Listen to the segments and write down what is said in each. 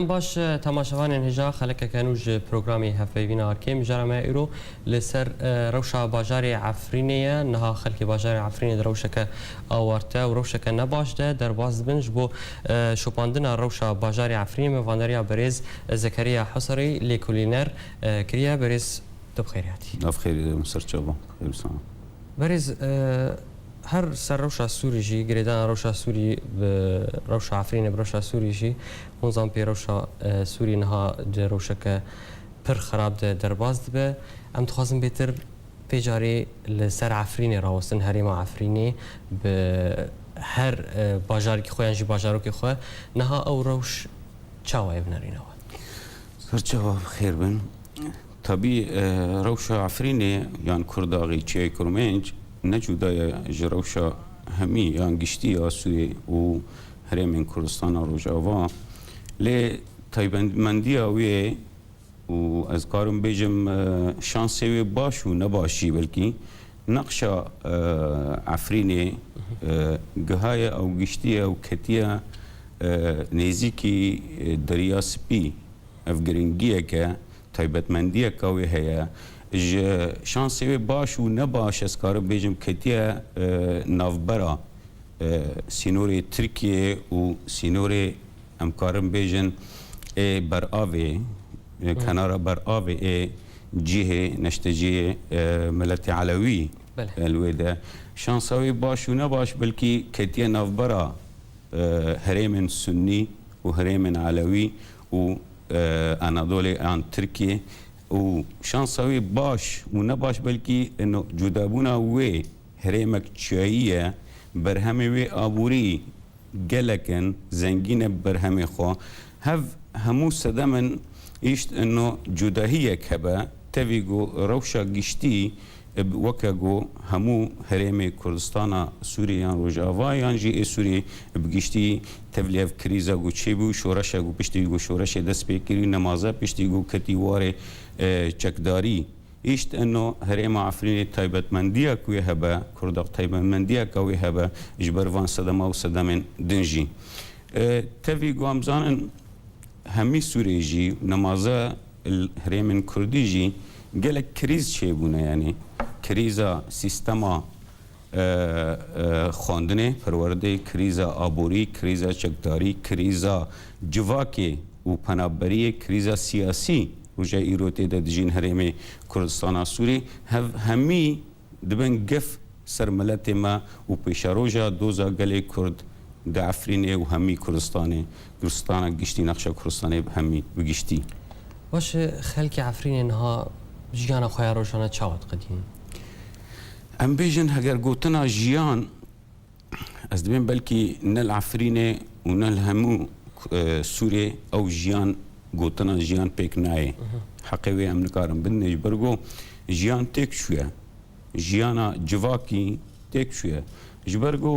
دم باش تماشاوان هجا خلک کنوج پروگرامی هفوینا ارکیم جرمه ایرو لسر روشا باجاری عفرینیه نها خلک باجاری عفرینی در روشک آورته و روشک نباش ده در باز بنج بو شوپاندن روشا باجاری عفرینی مواندریا بریز زکریا حصری لیکولینر کریا بریز تو بخیریاتی بخیری مستر چابا خیر سلام بریز هر سر روشا سوری جی گریدان روشا سوری روشا عفرینی بروشا سوری جی نظام پی روشا سوری نها در روشا که پر خراب ده در باز به ام تخوازم بهتر پیجاری لسر عفرینی راوستن هریما عفرینی به هر باجاری که خویانجی باجارو که خواه نها او روش چاوای بنرین آوان سر چابا خیر بن طبی روشا عفرینی یان کرداغی چیه کرمنج نجودای جروشا همی یان گشتی آسوی و هرمین کردستان روجاوا لی تایبندمندی آوی و از کارم بیجم شانسی باش و نباشی بلکی نقشا عفرینی گهای او گشتی او کتیا نیزیکی دریا سپی افگرنگیه که تایبندمندی کاوی هیا شانسی باش و نباش از کار بیجم کتیا نافبرا سینوری ترکیه و سینوری امکارم بیجن بر آوی کنار بر آوی جیه نشتجی ملت علوی الویده شانسی باش و نباش بلکی کتیا نافبرا هرم سنی و هرم علوی و انادولی آن ترکیه و شانسوی باش و نباش بلکی انه جدابونا وی هرمک چاییه برهمه وی آبوری گلکن زنگین برهمه خو همو صدمن ایشت انه جداهیه کبه تاویگو روشا گشتی وکگو همو هرم کردستان سوریان روجاوایان جی سوری بگشتی تبلیغ کریزا گو چی بو شورش گو پشتی گو شورش دست پیکری نمازه پشتی گو کتیوار چکداری ایشت انه هرم عفرین تایبتمندیه کوی هبه کرداق تایبتمندیه کوی هبه اجبروان صدمه و صدمن دنجی تاوی گو امزانن همی سوری جی نمازه هرم کردی جی گلک کریز چه بونه یعنی کریزا سیستما خواندنه پرورده کریزا آبوری کریزا چکداری کریزا جواکی و پنابری کریزا سیاسی وجه ایروتی ده دجین هرم کردستان سوری همی دبن گف سر ملت ما و پیشاروجا دوزا گلی کرد ده عفرینه و همی کردستانه گشتی نقشه کردستانه همی بگشتی باشه خلک عفرین نها جیانا خواه روشانه چاوت قدیم ام بیجن هگر گوتنا جیان از دبین بلکی نل عفرینه و نل همو سوری او جیان گوتنا جیان پیک نایه حقیوی ام نکارم بندنش برگو جیان تک شویه جیانا جواکی تک شویه جبرگو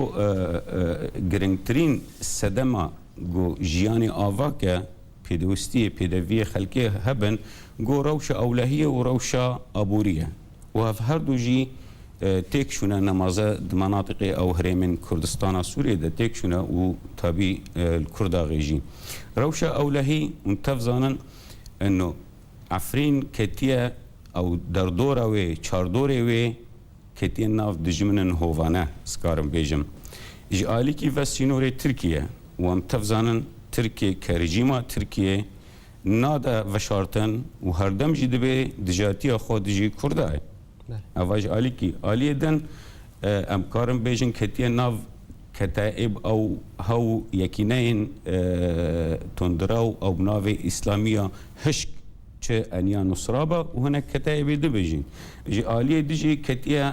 گرنگترین صدما گو جیانی آوا که پیدوستی پیدوی خلقی هبن گو روشا اولهیه و روشا ابوریه و هر دو جی تک شونه نمازه مناطق او هرمن کردستان سوریه ده تک شونه و تابی الکرداغی جی روشا اولهی منتفزانن انه عفرین کتیه او در دوره وی چار دوره وی کتیه ناف دجمنن هوانه سکارم بیجم جالی کی و سینور ترکیه و منتفزانن ترکیه کرجیما ترکیه نادا وشارتن و هر دم جی دبی دجاتی خود جی کرده اواج آلی کی آلی دن امکارم بیجن کتیه ناو کتائب او هاو یکینین تندراو او بناو اسلامیا هشک چه انیا نصرابا و هناك کتائب دبیجین جی آلی دیجی کتیه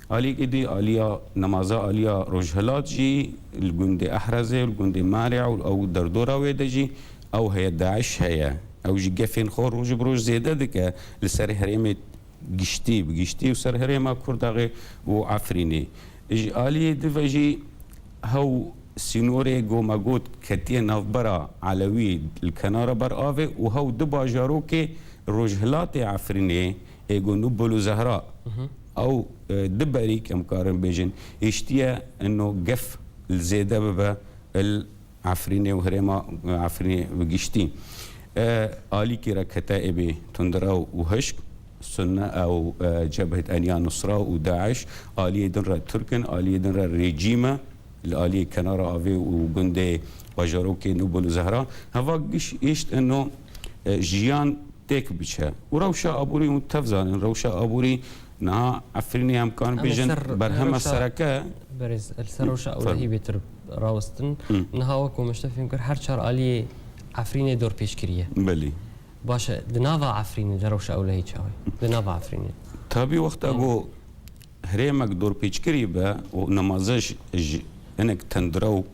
آلی که دی آلیا نمازا آلیا رجحلات جی الگند احرزه الگند مارع او در دوراوی دجی او هي داعش هي او جي قفين خور روج بروج زيادة دكا لسر هريمة قشتي بقشتي وسر هريمة كرداغي وعفريني آلي دفجي هو سينوري قو مقود كتيا نافبرا علوي الكنارة بر آفي وهو دبا جاروكي رجهلاتي عفريني ايقو نبولو زهراء او دباريك امكارن بيجن اشتيا انه قف الزيادة ببا عفرینه و هرما عفرینه و گشتی آلی که را کتائب تندرا و هشک سنة أو جبهة أنيا نصرة وداعش آلية دنرا تركن آلية دنرا ريجيما الآلية كنارا أفي وجندي باجاروكي نوبل وزهرا هفا إيشت إنه جيان تيك بيشها وروشا أبوري متفزان روشا أبوري نها عفريني هم كان بيجن برهم السركة برز السروشا أولهي بيتر راوستن نها وكو مشتفي يمكن هر شهر آلية عفريني دور بيشكرية بلي باشا دنافا عفريني دروشا أولهي شاوي دنافا عفريني تابي وقت أقو هريمك دور بيشكري با ونمازج انك تندرو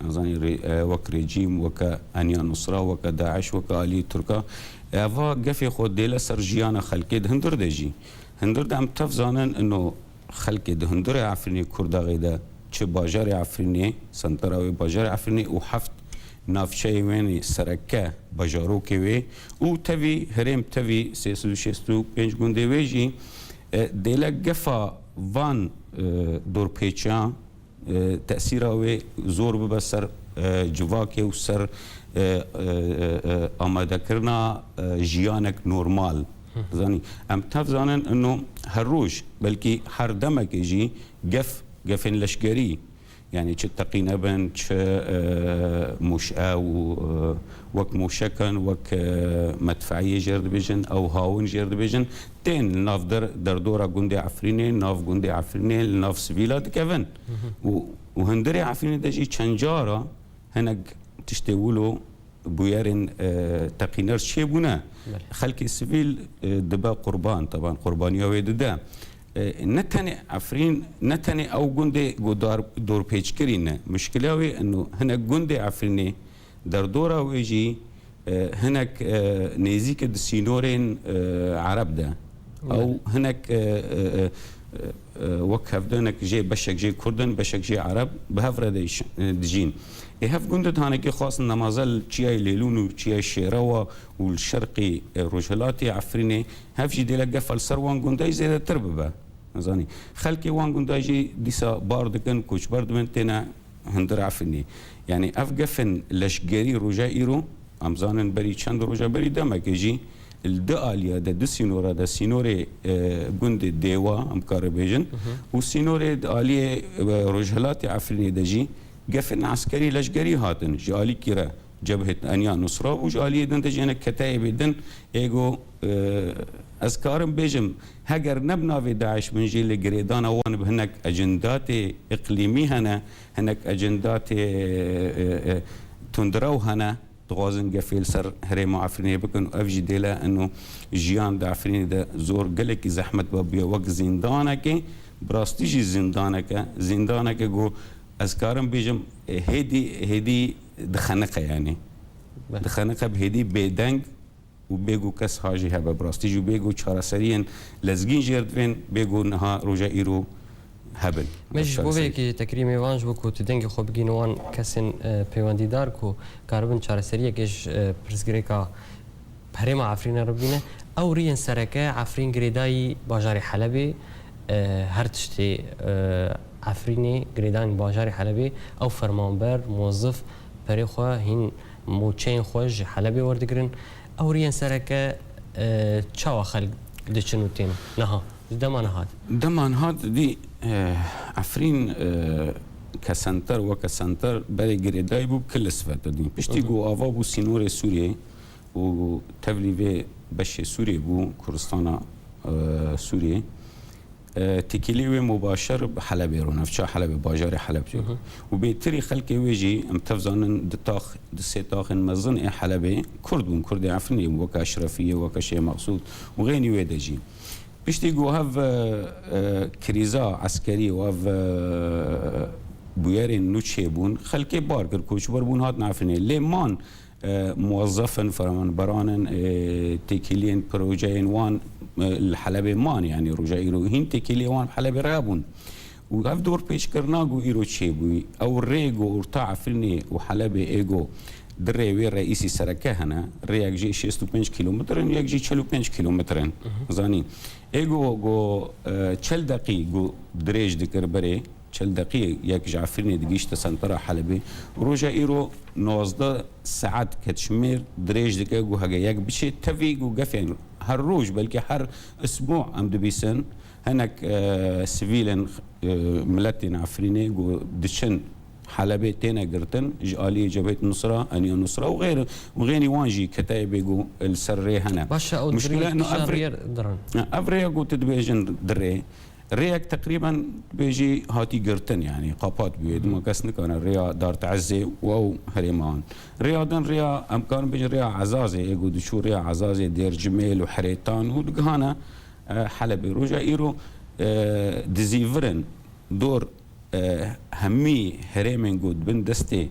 زاني وك ريجيم وك انيا نصرة وك داعش وك آلي تركا افا قفي خود ديلا سرجيانا خلقي هندر دجي هندر دام تفزانن انه خلقي هندر عفريني كردا غيدا چه باجار عفريني سنتراوي باجار عفريني وحفت نافشي ويني سركه باجارو كوي او تبي هرم تبي سيسو شستو بنج گوندي ويجي ديلا قفا وان دور بيچان تأثيره زور ببسر جواكي وسر آماده کرنا جيانك نورمال زاني ام تفزانن انه هروج بلكي هر دمك يجي قفن لشقري يعني چه تقينا بن چه مشاء وك موشكن وك مدفعية جرد بيجن او هاون جرد بيجن تين ناف در دورا گوندي عفريني ناف گوندي عفريني ناف سبيلات كفن وهندري عفريني دجي چنجارا هنك تشتولو بويرن تقينر شي بونا خلق السبيل دبا قربان طبعا قربانيا ويددا نتني عفرين نتني او جندي دور بيج كرينا مشكلة انه هناك جندي عفريني در دورا ويجي هناك نيزيك السينورين عرب ده او هناك وكف دنك جي بشك جي كردن بشك جي عرب بهفرة دجين هف جندد هانكي خاص نمازل تشياي ليلونو تشياي شيروا والشرقي رجلاتي عفريني هف جي ديلا قفل سروان جنداي زي ترببه زاني خلقي وان جنداي جي ديسا باردكن كوش برد من تنا هندر عفريني يعني اف قفن لشقري رجا ايرو امزانن بري چند رجا بري دمك جي الداليا ده سينورا ده سينوري جند ديوا امكار بيجن والسينوري اليه رجلاتي عفريني دجي قفن عسكري لشقري هاتن جالي كيرا جبهة أنيا نصرة وجالي دن تجينا كتائب دن إيجو أذكارم بيجم هجر نبنا في داعش من جيل جريدانا وان بهنك أجندات إقليمي هنك أجندات تندرو هنا تغازن قفيل سر هريم عفريني بكن أفجي ديلا إنه جيان دا عفريني دا زور قلك زحمة بابيا وقت زندانك براستيجي زندانك جو أذكارم بيجم هدي دخنقة يعني دخنقة بهدي بيدنگ وبيجو كس حاجي هبه براستيجو بيجو چارا سريين لزگين جردوين بيجو نها رجا إيرو هبل مش بوكي تكريمي وانج بوكو تدنگ خوب گينوان كسن پيواندي دار كو كاربن چارا سريه كش برسگريكا بهريما عفرين ربينه او رين سركه عفرين گريداي باجاري حلبي هر تشتي عفريني گريدان باجاري حلبي او فرمانبر موظف بريخوا هين موچين خوش حلبي وردگرن او رين سركه چاوا خلق دچنوتين نها دمان هاد دي عفرين كسنتر وكسنتر بري گريداي بو كل صفات دي بشتي جو افا بو سينور سوريا و تبليفي بش سوريا بو كردستان سوريا تكيلي مباشر بحلب رونفشا حلب باجار حلب وبيتري خلقي ويجي متفزان دتاخ دسيتاخ مزن حلبي كردون كردي عفرني وكا اشرفيه وكا شيء مقصود وغيني ويدجي بيشتي جو هاف كريزا عسكري وهاف بويرين نوتشيبون خلقي باركر كوشبر بون هات نعرفني ليمان موظفا فرمان برانن تكيلين بروجين وان الحلبي مان يعني رجا إيرو هين تكيلي وان حلبي رابون وهاف دور بيش كرناغو إيرو تشيبوي أو ريغو ارتاع فرني وحلبي إيغو دري رئيسي سركه هنا رياك جي 65 كيلومتر ياك جي 45 كيلومتر زاني إيغو 40 دقيقة دريج دكر بري 40 دقيقة يك جعفرين دقيش تسنترا حلبي روجا إيرو 19 ساعات كتشمير دريج دقيقة هجا يك بشي تفيق وقفين هر روج بلكي هر أسبوع أم دبيسن هناك سيفيلن ملتين عفريني جو دشن حلبي تينا قرتن آلية جبهة النصرة أنيا النصرة وغيري وانجي كتائب جو السرية هنا باشا أو مشكلة إنه أفريا جو تدبيجن دري رياك تقريبا بيجي هاتي قرتن يعني قابات بيد ما كسن كان الريا دار تعزي واو هريمان رياضن ريا امكان بيجي ريا عزازي يقول شو ريا عزازي دير جميل وحريتان ودقهانا حلبي رجع ايرو دزيفرن دور همي هريمن جود بن دستي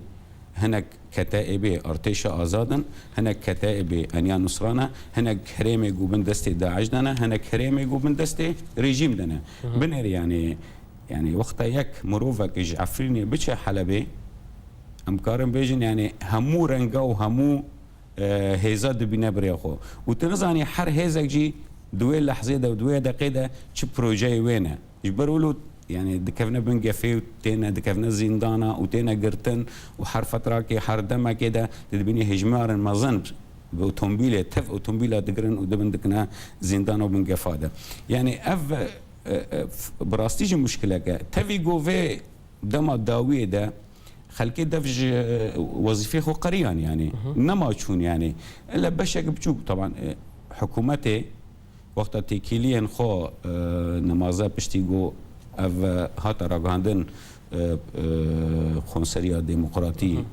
هناك كتائبي ارتيشا ازادن هناك كتائبي انيا نصرانا هناك هريمي جو بن دستي داعش دنا هناك هريمي جو بن دستي ريجيم دنا بنر يعني وقتا يك مروفك جعفريني بتشا حلبي امكارن بيجن يعني همو رنگا وهمو هيزا دبينا بريخو وتنزاني حر هيزك جي دوي لحظه ده ودوي دقيقه تش بروجي وينه يجبروا يعني دكفنا بنقفي وتينا دكفنا زندانة وتينا قرتن وحر فترة كي حر دما كده تدبيني هجمار ما ظنش بأوتومبيلة تف أوتومبيلة دقرن ودبن دكنا زندانة وبنقفادة يعني براستيج مشكلة تفي جوفي دما داوية ده خلكي دفج وظيفة خو قريان يعني نما تشون يعني إلا بشك بشوك طبعا حكومتي وقت تيكيليا خو نمازا بشتيجو اف هاتا راغاندن خونسريا ديمقراطي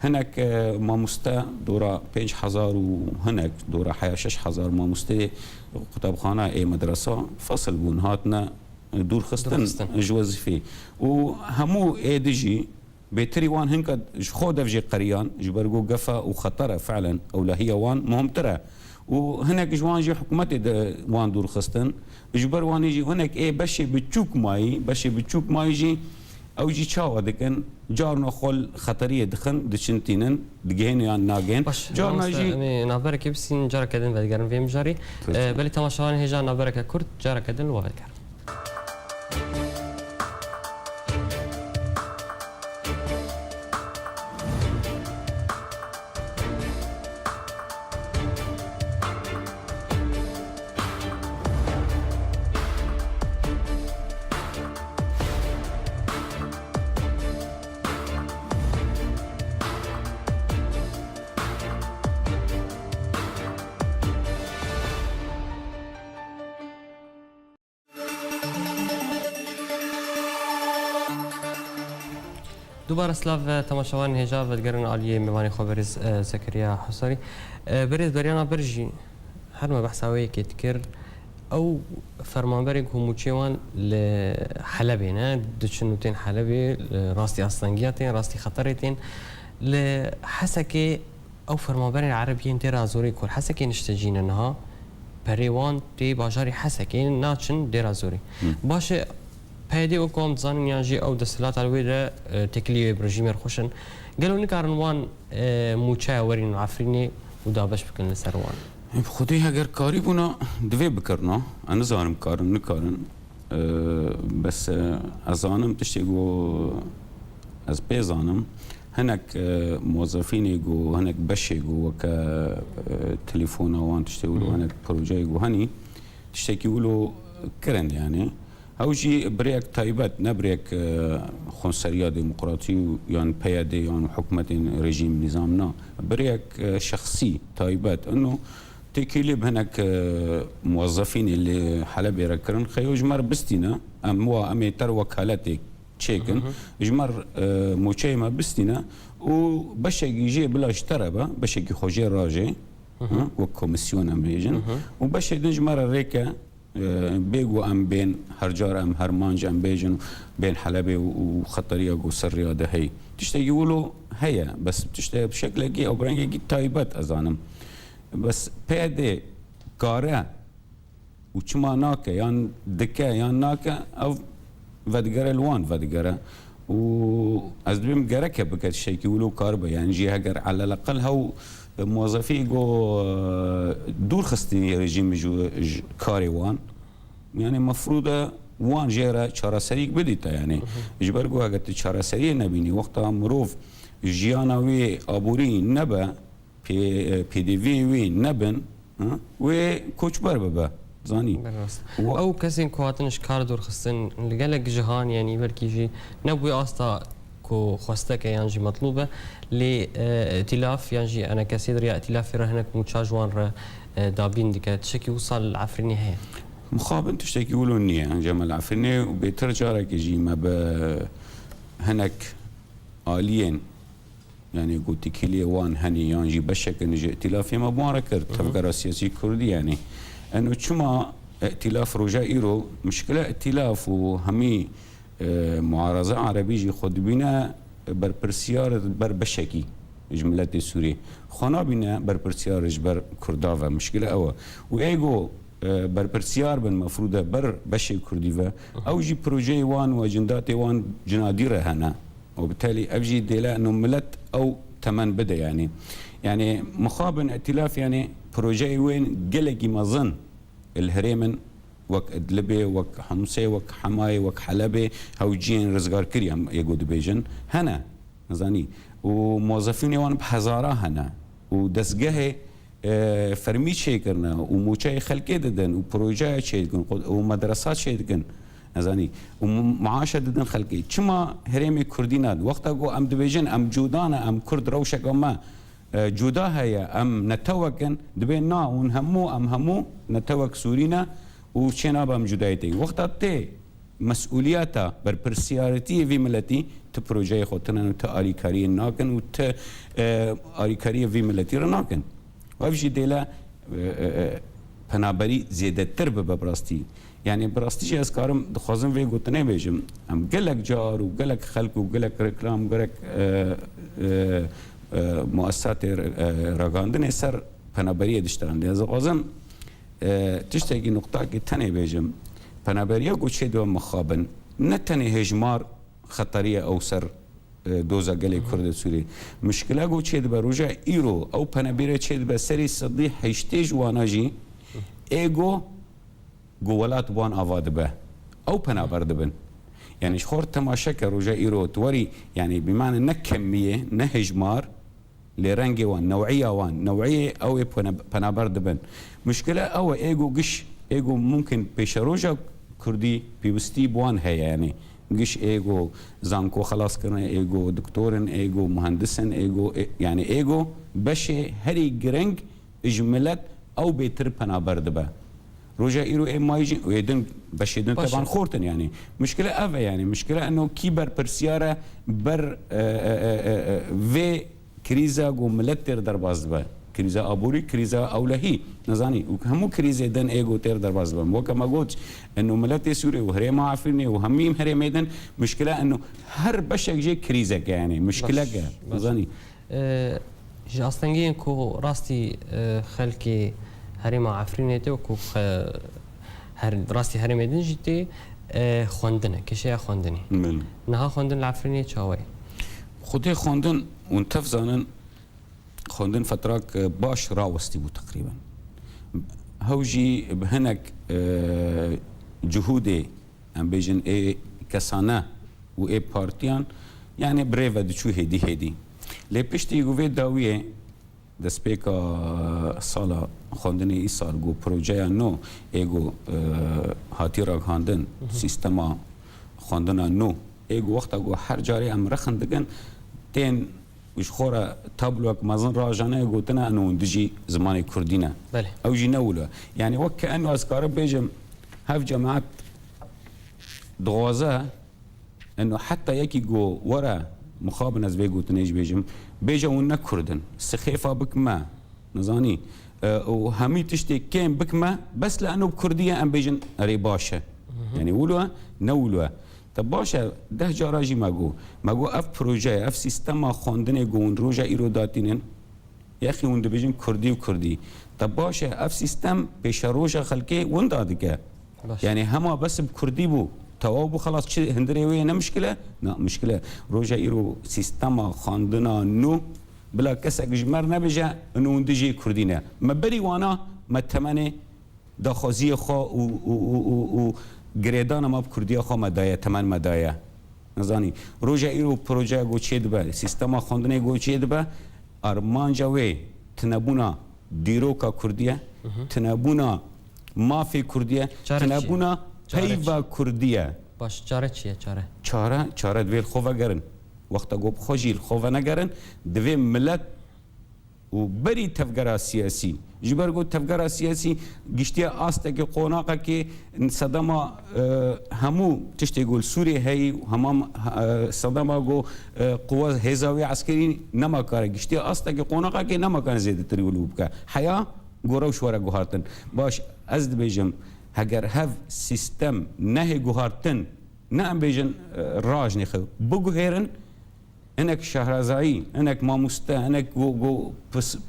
هناك ماموستا دورا 5000 وهناك دورا حيا 6000 ماموستي كتابخانه اي مدرسه فصل بون هاتنا دور خستن جوازفي وهمو اي دي جي بيتري وان هنك خود في قريان جبرجو قفا وخطره فعلا او لا هي وان مهم ترى وهناك جوان جي حكومتي وان دور خستن جبر وان يجي هناك ايه بشي بتشوك ماي جي او جي تشاو دكن جارنا خول خطريه دخن دشنتينن دجين يعني ناجين جارنا جي نابرك بسين جارك كدن بدگرن فيم جاري بلي تماشاوان هجا نابرك كرد جارك كدن وبدگرن دوباره سلاف تماشاوان هجا بدگرن عالیه میوانی خبرز زكريا حصري بريد بريانا برجي هر ما بحثاوي كتكر او فرمانبري هموچيوان لحلبين دچنوتين حلبي راستي اصلنگياتين راستي خطرتين لحسكي او فرمانبري العربيين ترى زوري كل حسكي نشتجين انها بريوان تي باجاري حسكي ناتشن دير زوري باش پیدی و کام زن یانجی او دستلات الویده تکلیه برژیمر خوشن قالوا نكارن وان موچا ورين عفريني ودابش بكن لسروان بخودي هاجر كاري بونا دوي بكرنا انا زانم كارن نكارن بس ازانم تشتيغو از بيزانم هناك موظفين يجو هناك بش يجو وك تليفون وان تشتغلوا هناك بروجي يجو هني تشتكيولو كرن يعني هوجي بريك تايبات نبريك خنصرية ديمقراطي يعني بيادي يعني حكومة رجيم نظامنا بريك شخصي تايبات انه تكيلب هناك موظفين اللي حلب يركرن خيو جمر بستينا امي تر وكالتي تشيكن جمر موشيما بستينا وبشك يجي بلا اشتربه بشك يخوجي راجي وكوميسيون امريجن وبشك نجمر ريكا بيجو ام بين هرجار ام هرمانج ام بيجن بين حلبي وخطريه وسريه ده هي تشتي يقولوا هي بس بتشتي بشكل جي او برنجي تايبات ازانم بس بيدي كاره وچما ناكه يعني دكه يعني ناكه او ودگره الوان ودگره و از بیم گرکه بکت شيء يقولوا كاربه يعني جي هجر على الاقل هو موظفي جو دور خستني رجيم جو كاري وان يعني مفروض وان جيرا چارەسەریک بدیتە یعنی جبر گو اگر چارەسەری نبینی وقتا مرۆڤ ژیانا وێ ئابووری نەبە پێدیڤی وێ نەبن وێ کۆچبەر ببە زانی ئەو کەسێک کواتنش کار دوورخستن لەگەلێک جیهان یعنی بەرکیژی نەبووی ئاستا کۆ خواستەکە یانجی مەطلوبە لێ ئەتیلاف یانجی ئەنە کەسی دریا ئەتیلافی ڕەهنەک و چاژوان ڕە دابین دیکە تشتێکی وساڵ عفرینی هەیە مخابن تشتێکی ولۆ نییە ئەنجەمە العفرینێ و بێتر جارێکیژی مە بە هەنێک ئالیێن يعني قلت كلي وان هني يانجي بشك نجي ائتلاف ما بواركر تفكر السياسي كردي يعني انه شما ائتلاف رجاء ايرو مشكله ائتلاف وهمي معارضه عربي خود بنا برپرسيار بر بشكي جملة سوري خنا بنا برپرسيار بر كرداوه مشكله او وايجو برپرسيار بن مفروضه بر بشي كردي او جي بروجي وان واجندات وان جنادير هنا وبالتالي ابجي ديلا انه ملت او تمن بدا يعني مخابن ائتلاف يعني بروجي وين قلقي مظن الهريمن وك ادلبي وك حمصي وك حماي وك حلبي هاو جين رزقار كريم يقود بيجن هنا نزاني وموظفين وان بهزارة هنا ودسقه فرمي شي كرنا وموشاي خلقي ددن وبروجي شي ددن ومدرسات شي ددن نزاني ومعاشة ددن خلقي چما هرمي كردينات وقتا قو ام دبيجن ام جودانا ام كرد روشك ما جودا هيا ام نتوكن دبين نا ونهمو ام همو نتوك سورينا وشينا بام جودايتي وقتا تي مسؤولياتا برپرسيارتي في ملتي تبروجي خوتنا تآلي كاري ناكن وت آلي كاري في ملتي رناكن وافجي ديلا پنابري زيادة تربة ببراستي يعني براستيش از کارم دخوازم وی گوتنه بیجم ام گلک جار و گلک خلق و گلک رکلام گلک مؤسسات راگاندن سر پنابریه دشترند از خوازم تشتاقی نقطه که تنه بیجم پنابریه گوچه دو مخابن نه تنه هجمار خطریه او سر دوزا گلی کرد سوری مشکله گوچه دو بروجه ایرو او پنابریه چه دو سری صدی حشتی جواناجی ایگو قولات بوان آواد به أو پنابر دبن يعني شخور تماشاك رجاء إيرو توري يعني بمعنى نكمية نهجمار لرنجي وان نوعية أو پنابر دبن مشكلة أو إيجو قش إيجو ممكن بيش رجاء كردي بيوستي بوان هي يعني قش إيجو زانكو خلاص كنا إيجو دكتورن إيجو مهندسن إيجو يعني إيجو بشي هري جرنج إجملت أو بيتر پنابر دبه رجاء إيرو ما يجي ويدن بشيدن طبعا خورتن يعني مشكلة أفا يعني مشكلة أنه كيبر برسيارة بر في كريزا قو ملتر درباز با كريزا أبوري كريزا أولهي نزاني وهمو كريزا دن إيجو تير درباز با وكما قلت أنه ملت سوري وهريما عفرني وهميم هريميدن مشكلة أنه هر بشك جي كريزا يعني مشكلة نزاني أصلاً كو راستي خلقي هريما عفرينيتي وكو راستي هريميدن جيتي خوندنه كشي خوندني نها خوندن العفريني شاوي خودي خوندن ونتفزانن خوندن فتراك باش راوستي بو تقريبا هوجي بهنك جهودي ام بيجن اي كسانه و اي بارتيان يعني بريفا دشو هدي لي بيشتي غوفي داويه دسپیکا سالا خوندنی ای سال گو پروژه نو ایگو هاتی را خواندن سیستما خوندن نو ایگو وقتا گو هر جاری ام رخندگن تین وش خورا تابلوك مازن راجانه گوتنا انو دجي زمان كردينا او جي نولو يعني وكأنه اذكار بيجم هاف جماعات دغوازه انه حتى يكي جو ورا مخابن از بيجو تنيج بيجم بيجونا كردن سخيفة بكما نزاني وهمي تشتي كين بكما بس لأنه بكردية أم بيجن ريباشة يعني ولوا نولوا طب باشا ده جاراجي ماجو اف بروجه اف سيستما خوندنه گون روجا ايروداتينن يا اخي وند بيجن كردي وكردي طب باشا اف سيستم بيش روجا خلقي وند ادك يعني هما بس بكردي بو توابو خلاص شي هندري وين مشكله لا مشكله روجا ايرو سيستما خوندنا نو بلا كسك جمر نبجا انه ندجي كردينا ما بري وانا ما تمني داخوزي خو و گریدان ما بکردیا خو مدایه تمن مدایه نزانی روژه ایرو پروژه گو چید به سیستما خوندنه گو چید به ارمانجا وی تنبونا دیروکا کردیه تنبونا مافی کردیه تنبونا پیوا کردیه باش چاره چیه چاره دویل خواه گرن وقتا گو بخوشیل خواه نگرن دوی ملت و بری تفکر سیاسی جبر گو تفکر سیاسی گشتیا آسته که قوناقه که صدام همو تشتی گول سوری هی همام صدام گو قوه هزاوی عسکری نما کاره گشتیا آسته که قوناقه که نما کاره زیده تری ولوب که حیا گوروش ورا گوهارتن باش از بیجم اگر هف سیستم نه گوهارتن نه ام بیجن راج نخو بگو هیرن انك شهرزایی انك ماموسته انك جو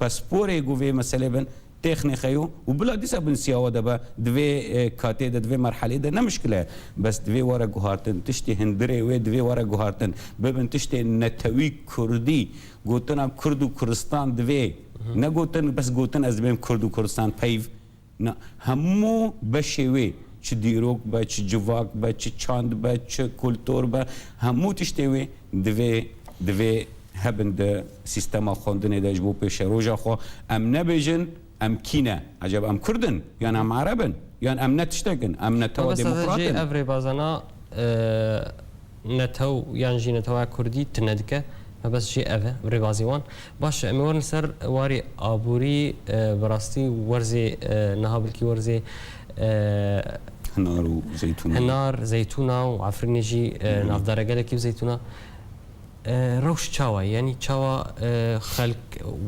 پاسپور جو في مساله بن تخني خيو وبلا ديسا بن سياوه دبا دوي كاتي دوي مرحله ده نه مشكله بس دوي ورا جوهارتن تشتي هندري و دوي ورا جوهارتن ببن تشتي نتوي كردي گوتن كرد و كردستان دوي نه گوتن بس گوتن از بين كرد و كردستان پيف نه همو بشوي چه دیروک با چه جواک با چه چاند با چه کلتور با همو تشتوي دوی هبن ده سیستما خوندنه ده جبو پیش روژا خو ام نبیجن ام کینه عجب ام کردن یا ام عربن یا ام نتشتگن ام نتوا ديمقراطن بس جي افري بازانا نتو يعني جي نتوا كردي تندكه بس جي افري بازيوان باش مورن سر واري ابوري براستي ورزي نهابلكي ورزي هنار زيتونه وعفريني جي نافدار قالك زيتونه روش چاوا یعنی چاوا خلق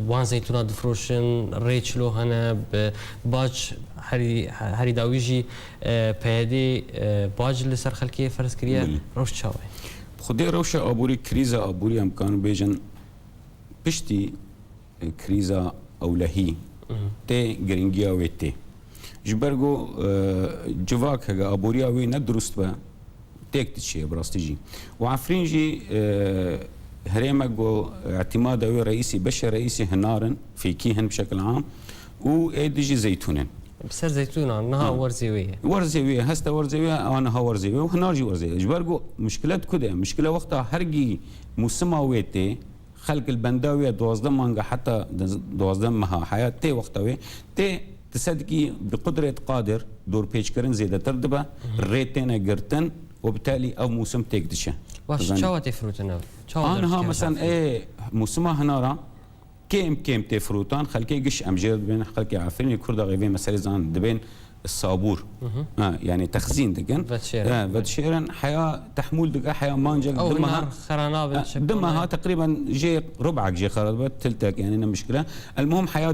وان زیتونا دفروشن ریچلو هنه باج هری داویجی پیدی باج لسر خلقی فرض کریه روش چاوا خودی روش آبوری کریزا آبوری امکان بیجن پشتی کریزا اولهی تی گرینگی آوی تی جبرگو جواک هگا آبوری آوی ندرست با تكت شيء براستيجي وعفرينجي هريمك اعتماد او رئيسي بشر رئيسي هنارن في كيهن بشكل عام وادجي زيتونن بسر زيتونه انها ورزيويه هستا ورزيويه انا ها ورزيويه وهنارجي ورزيويه جبرجو مشكله كده مشكله وقتها هرجي مسماويتي خلق البنداويه دوازدم مانجا حتى دوازدم مها حياتي وقتها تي تصدقي بقدره قادر دور بيج كرن زياده تردبه ريتين قرتن وبالتالي او موسم تقدشه واش شو تفروتنا انا ها مثلا ايه موسمها هنارا كيم تفروتان خلكي قش امجاد بين خلكي عارفين الكرد غيبين مسألة زان دبين الصابور يعني تخزين دقن بدشيرن حياه تحمول دقه حياه مانجا دمها خرانه دمها تقريبا جي ربعك جي خرابات تلتك يعني مشكله المهم حياه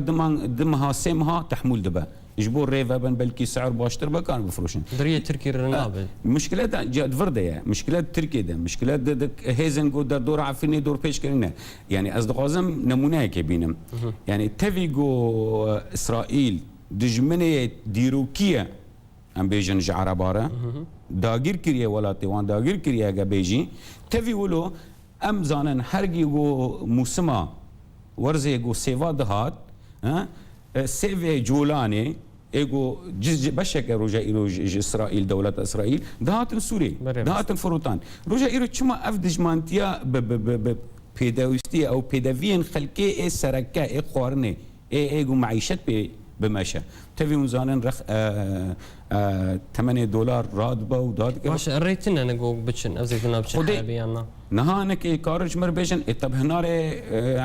دمها سمها تحمول دبا يجبور ريفا بلكي سعر باشتر بكان بفروشن دريه تركي الرنابل مشكلات جاد فرده يعني مشكلات تركي ده مشكلات هيزن جو دور عفيني دور بيش كرنا يعني اصدقائم نمونه كبينم يعني تفيجو اسرائيل دجمنه ديروكيه ام بيجن جعرباره داگیر کریه ولاتی وان داگیر کریه اگه بیجی تفی ولو ام زانن هرگی گو موسما ورزه گو سیوا دهات سیوه جولانه ايجو بشك روجا ايرو اسرائيل دوله اسرائيل دهاتن سوري دهاتن فروتان روجا ايرو چما افدج مانتيا ب بيداوستي او بيدافين خلقي اي سركه اي قرنه ايجو معيشت بمشى تبي مزانن رخ $8 راتبه وداد واش ريتنا نقول بتشن ازيدنا بتشن حبيانا نهانك كارج مربيشن طب هنا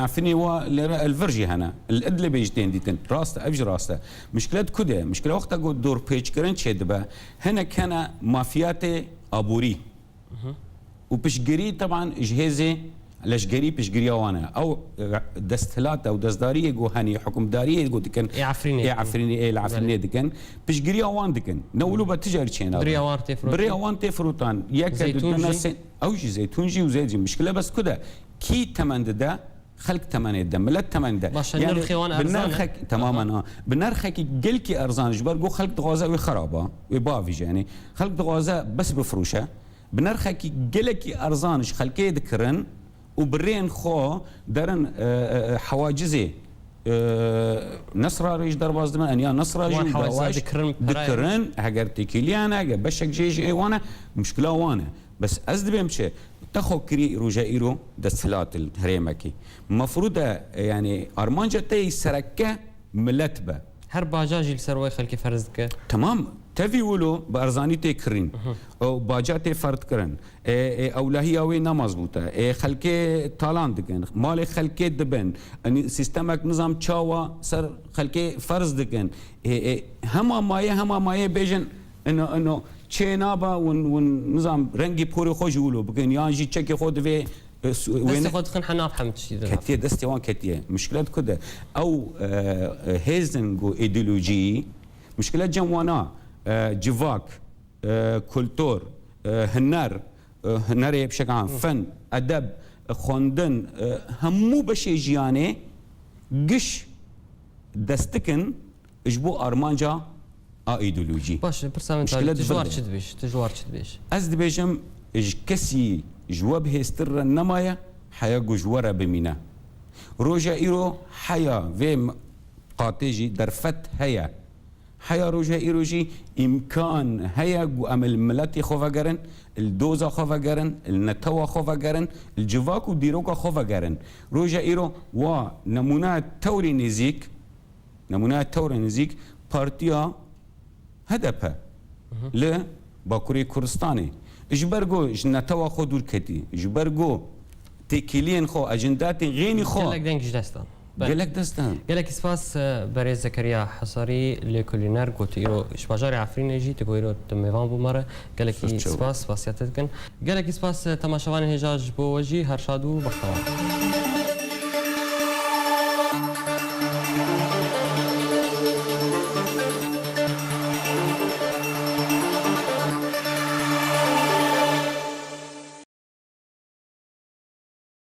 عفني الفرجي هنا الادله بيجتين ديتن راسته ابج راسته مشكله كده مشكله وقتها دور بيج كرن شدبه هنا كان مافيات ابوري وبشجري طبعا جهازي لشجري بشجري وانا او دستلات او دزداريه جو هني حكمداريه جو دكن عفريني العفريني دكن بشجري وان دكن نولو بتجار تشينا بريوان تفروتان ياك او زيتونجي وزيتي مشكله بس كده كي تمند ده خلق تمن ده ملت تمن ده يعني بنرخك تماما بنرخك جلكي ارزان جبر جو خلق غازه وخرابه وبافي يعني خلق غازه بس بفروشه بنرخك جلكي ارزانش خلقي ذكرن وبرين خو درن حواجزي نصرا ريش درباز دمن انيا نصرا جي وان حوالي ودواعش ذكرن ذكرن هاجر تكيليانا هاجر بشك جيش وانا مشكله وانا بس ازد بيمشي تاخو كري روجا ايرو دستلات الهريمكي مفروض يعني ارمانجا تي سركه ملتبه هر باجاجي لسروي خلكي فرز دكه تمام تفي ولو بارزاني تكرين او باجات فرد كرن اولهي اوي نمازبوطه خلكي تالان دكن مال خلكي دبن اني سيستمك نظام تشاوا سر خلكي فرز دكن هما مايه بيجن انه تشينابا ونظام رنگي بوري خوش ولو بكن يانجي تشكي خود في وين خود خن حناب حمد شي كتيه دستي وان كتيه مشكلة كده او هيزنجو ايديولوجي مشكلة جموانا جواك كولتور هنر بشكل عام فن ادب خوندن همو بشي جياني قش دستكن اجبو ارمانجا ايديولوجي باش برسام تجوار تدبيش از دبيجم اج كسي جواب هستر النمايا حيا جوجورة بمينا روجا ايرو حيا في قاتجي درفت هيا حيا روجا ايروجي امكان هيا جو امل ملاتي خوفا جرن الدوزا خوفا جرن النتوا خوفا جرن الجواكو ديروكا خوفا جرن روجا ايرو و نمونات توري نزيك بارتيا هدفها ل باكوري كردستاني اجبرگو نتوا خو دور کتی اجبرگو تکیلین خو اجندات غینی خو گلک دنگش دستان گلک سپاس برای زکریا حصاری لکولینر گوت ایرو شباجار عفرین جی تو ایرو تمیوان بومره گلک سپاس واسیاتت کن گلک سپاس تماشاوان هجاج بو وجی هر شادو بختوان